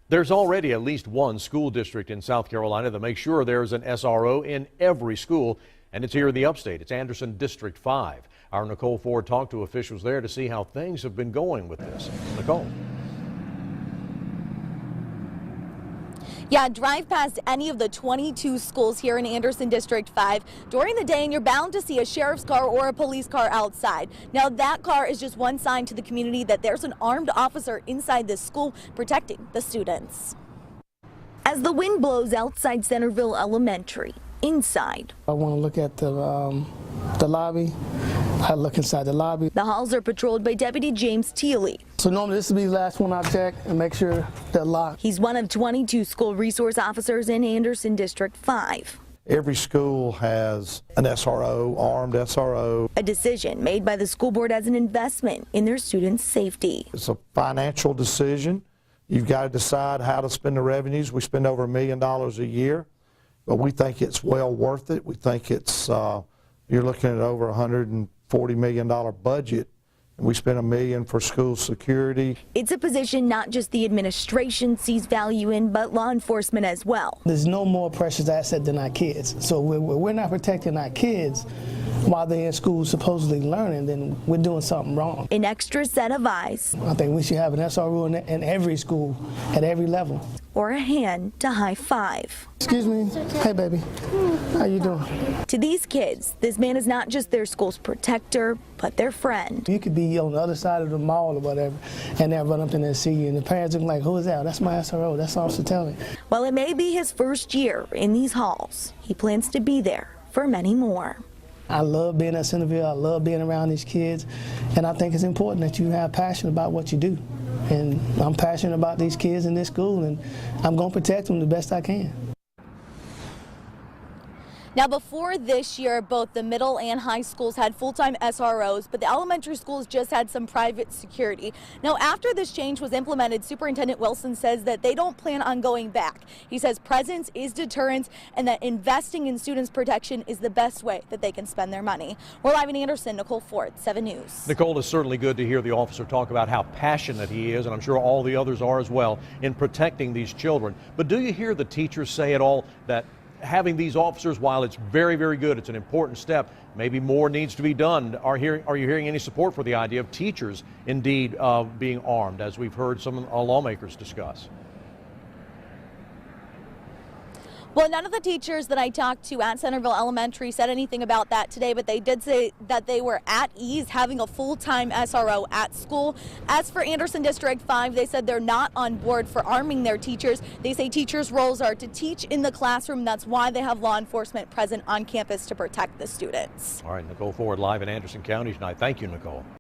There's already at least one school district in South Carolina that makes sure there's an SRO in every school, and it's here in the upstate. It's Anderson District 5. Our Nicole Ford talked to officials there to see how things have been going with this. Nicole. Yeah, drive past any of the 22 schools here in Anderson District 5 during the day and you're bound to see a sheriff's car or a police car outside. Now that car is just one sign to the community that there's an armed officer inside this school protecting the students. As the wind blows outside Centerville Elementary, inside, I want to look at the lobby. I look inside the lobby. The halls are patrolled by Deputy James Teely. So normally this will be the last one I check and make sure they're locked. He's one of 22 school resource officers in Anderson District 5. Every school has an SRO, armed SRO. A decision made by the school board as an investment in their students' safety. It's a financial decision. You've got to decide how to spend the revenues. We spend over $1 million a year, but we think it's well worth it. We think it's, you're looking at over $140 million budget, and we spend $1 million for school security. It's a position not just the administration sees value in, but law enforcement as well. There's no more precious asset than our kids. So we're not protecting our kids while they're in school supposedly learning, then we're doing something wrong. An extra set of eyes. I think we should have an SRO in every school at every level. Or a hand to high five. Excuse me. Hey, baby. How you doing? To these kids, this man is not just their school's protector, but their friend. You could be on the other side of the mall or whatever, and they'll run up in there and see you, and the parents are like, who is that? That's my SRO. That's Officer Telly. While it may be his first year in these halls, he plans to be there for many more. I love being at Centerville. I love being around these kids, and I think it's important that you have passion about what you do. And I'm passionate about these kids in this school, and I'm going to protect them the best I can. Now, before this year, both the middle and high schools had full-time SROs, but the elementary schools just had some private security. Now, after this change was implemented, Superintendent Wilson says that they don't plan on going back. He says presence is deterrence and that investing in students' protection is the best way that they can spend their money. We're live in Anderson. Nicole Ford, 7 News. Nicole, it's certainly good to hear the officer talk about how passionate he is, and I'm sure all the others are as well, in protecting these children. But do you hear the teachers say at all that having these officers, while it's very, very good, it's an important step, maybe more needs to be done? Are you hearing any support for the idea of teachers indeed being armed, as we've heard some lawmakers discuss? Well, none of the teachers that I talked to at Centerville Elementary said anything about that today, but they did say that they were at ease having a full-time SRO at school. As for Anderson District 5, they said they're not on board for arming their teachers. They say teachers' roles are to teach in the classroom. That's why they have law enforcement present on campus to protect the students. All right, Nicole Ford live in Anderson County tonight. Thank you, Nicole.